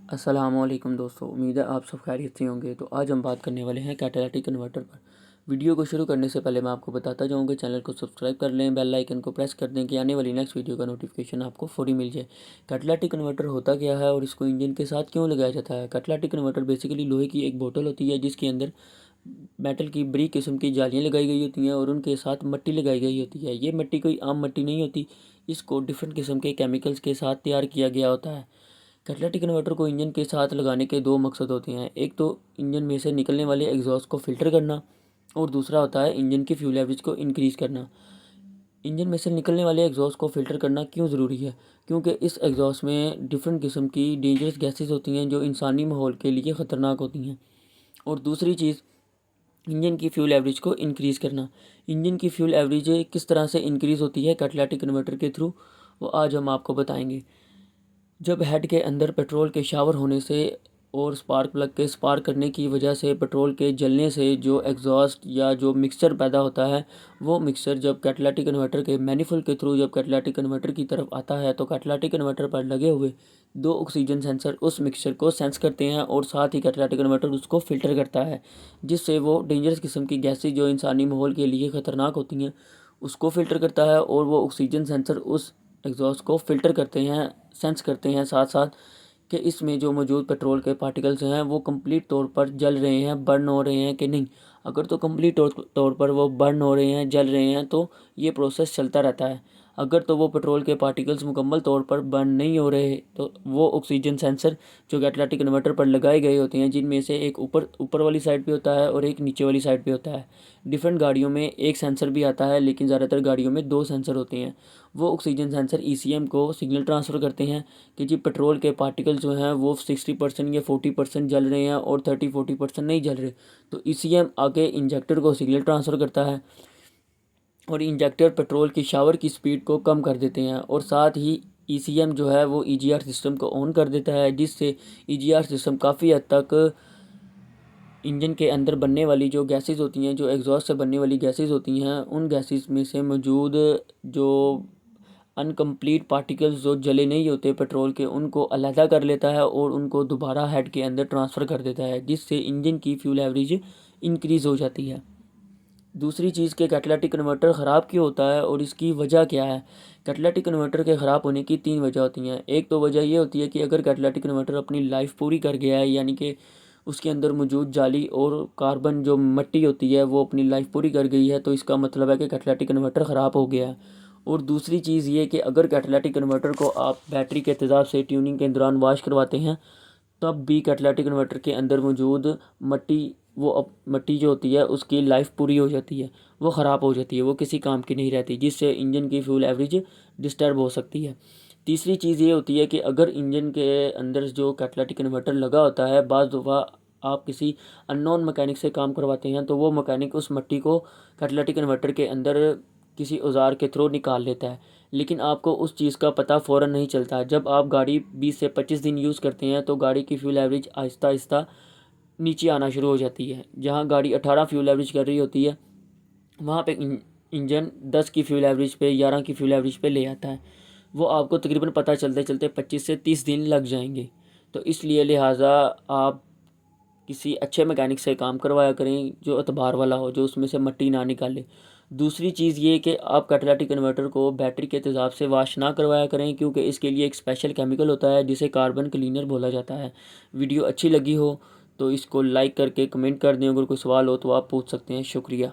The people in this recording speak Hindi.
अस्सलामुअलैकुम दोस्तों, उम्मीद है आप सब खैरियत से होंगे। तो आज हम बात करने वाले हैं कैटालिटिक कन्वर्टर पर। वीडियो को शुरू करने से पहले मैं आपको बताता जाऊँ कि चैनल को सब्सक्राइब कर लें, बेल आइकन को प्रेस कर दें कि आने वाली नेक्स्ट वीडियो का नोटिफिकेशन आपको फौरी मिल जाए। कैटालिटिक कन्वर्टर होता क्या है और इसको इंजन के साथ क्यों लगाया जाता है? कैटालिटिक कन्वर्टर बेसिकली लोहे की एक बोतल होती है जिसके अंदर मेटल की बरीक किस्म की जालियाँ लगाई गई होती हैं और उनके साथ मिट्टी लगाई गई होती है। ये मिट्टी कोई आम मिट्टी नहीं होती, इसको डिफरेंट किस्म के केमिकल्स के साथ तैयार किया गया होता है। कैटालिटिक कन्वर्टर को इंजन के साथ लगाने के दो मकसद होते हैं। एक तो इंजन में से निकलने वाले एग्जॉस्ट को फ़िल्टर करना और दूसरा होता है इंजन की फ्यूल एवरेज को इंक्रीज़ करना। इंजन में से निकलने वाले एग्जॉस्ट को फ़िल्टर करना क्यों ज़रूरी है? क्योंकि इस एग्जॉस्ट में डिफरेंट किस्म की डेंजरस गैसेस होती हैं जो इंसानी माहौल के लिए ख़तरनाक होती हैं। और दूसरी चीज़, इंजन की फ्यूल एवरेज को इंक्रीज़ करना। इंजन की फ्यूल एवरेज किस तरह से इंक्रीज़ होती है कैटालिटिक कन्वर्टर के थ्रू, वो आज हम आपको बताएंगे। जब हेड के अंदर पेट्रोल के शावर होने से और स्पार्क प्लग के स्पार्क करने की वजह से पेट्रोल के जलने से जो एग्जॉस्ट या जो मिक्सचर पैदा होता है, वो मिक्सचर जब कैटालिटिक कन्वर्टर के मैनिफोल्ड के थ्रू जब कैटालिटिक कन्वर्टर की तरफ आता है तो कैटालिटिक कन्वर्टर पर लगे हुए दो ऑक्सीजन सेंसर उस मिक्सचर को सेंस करते हैं और साथ ही कैटालिटिक कन्वर्टर उसको फ़िल्टर करता है, जिससे वो डेंजरस किस्म की गैसें जो इंसानी माहौल के लिए ख़तरनाक होती हैं उसको फ़िल्टर करता है और वो ऑक्सीजन सेंसर उस एग्जॉस्ट को फ़िल्टर करते हैं, सेंस करते हैं साथ साथ कि इसमें जो मौजूद पेट्रोल के पार्टिकल्स हैं वो कंप्लीट तौर पर जल रहे हैं, बर्न हो रहे हैं कि नहीं। अगर तो कंप्लीट तौर पर वो बर्न हो रहे हैं, जल रहे हैं, तो ये प्रोसेस चलता रहता है। अगर तो वो पेट्रोल के पार्टिकल्स मुकम्मल तौर पर बर्न नहीं हो रहे तो वो ऑक्सीजन सेंसर जो कैटालिटिक कन्वर्टर पर लगाए गए होते हैं, जिनमें से एक ऊपर ऊपर वाली साइड पे होता है और एक नीचे वाली साइड पे होता है। डिफरेंट गाड़ियों में एक सेंसर भी आता है लेकिन ज़्यादातर गाड़ियों में दो सेंसर होते हैं। वो ऑक्सीजन सेंसर ईसीएम को सिग्नल ट्रांसफ़र करते हैं कि जी पेट्रोल के पार्टिकल जो हैं वो 60% या 40% जल रहे हैं और 30-40% नहीं जल रहे। तो ईसीएम आके इंजेक्टर को सिग्नल ट्रांसफ़र करता है और इंजेक्टर पेट्रोल की शावर की स्पीड को कम कर देते हैं और साथ ही ईसीएम जो है वो ईजीआर सिस्टम को ऑन कर देता है, जिससे ईजीआर सिस्टम काफ़ी हद तक इंजन के अंदर बनने वाली जो गैसेस होती हैं, जो एग्जॉस्ट से बनने वाली गैसेस होती हैं, उन गैसेस में से मौजूद जो अनकम्प्लीट पार्टिकल्स जो जले नहीं होते पेट्रोल के, उनको अलहदा कर लेता है और उनको दोबारा हेड के अंदर ट्रांसफ़र कर देता है, जिससे इंजन की फ्यूल एवरेज इंक्रीज़ हो जाती है। दूसरी चीज़ के कैटालिटिक कन्वर्टर ख़राब क्यों होता है और इसकी वजह क्या है? कैटालिटिक कन्वर्टर के ख़राब होने की तीन वजह होती हैं। एक तो वजह ये होती है कि अगर कैटालिटिक कन्वर्टर अपनी लाइफ पूरी कर गया है, यानी कि उसके अंदर मौजूद जाली और कार्बन जो मिट्टी होती है वो अपनी लाइफ पूरी कर गई है, तो इसका मतलब है कि कैटालिटिक कन्वर्टर ख़राब हो गया है। और दूसरी चीज़ ये कि अगर कैटालिटिक कन्वर्टर को आप बैटरी के तेज़ाब से ट्यूनिंग के दौरान वॉश करवाते हैं, तब भी कैटालिटिक कन्वर्टर के अंदर मौजूद मिट्टी, वो मिट्टी जो होती है उसकी लाइफ पूरी हो जाती है, वो ख़राब हो जाती है, वो किसी काम की नहीं रहती, जिससे इंजन की फ्यूल एवरेज डिस्टर्ब हो सकती है। तीसरी चीज़ ये होती है कि अगर इंजन के अंदर जो कैटालिटिक कन्वर्टर लगा होता है, बाज़ दफ़ा आप किसी अननोन मैकेनिक से काम करवाते हैं तो वो मैकेनिक उस मिट्टी को कैटालिटिक कन्वर्टर के अंदर किसी औजार के थ्रू निकाल लेता है, लेकिन आपको उस चीज़ का पता फ़ौरन नहीं चलता। जब आप गाड़ी 20 से 25 दिन यूज़ करते हैं तो गाड़ी की फ्यूल एवरेज आहिस्ता आहिस्ता नीचे आना शुरू हो जाती है। जहाँ गाड़ी 18 फ्यूल एवरेज कर रही होती है, वहाँ पे इंजन 10 की फ्यूल एवरेज पे, 11 की फ्यूल एवरेज पे ले आता है। वो आपको तकरीबन पता चलते चलते 25 से 30 दिन लग जाएंगे। तो इसलिए लिहाजा आप किसी अच्छे मैकेनिक से काम करवाया करें जो एतबार वाला हो, जो उसमें से मिट्टी ना निकाले। दूसरी चीज़ ये कि आप कैटालिटिक कन्वर्टर को बैटरी के तेज़ाब से वॉश ना करवाया करें, क्योंकि इसके लिए एक स्पेशल केमिकल होता है जिसे कार्बन क्लीनर बोला जाता है। वीडियो अच्छी लगी हो तो इसको लाइक करके कमेंट कर दें। अगर कोई सवाल हो तो आप पूछ सकते हैं। शुक्रिया।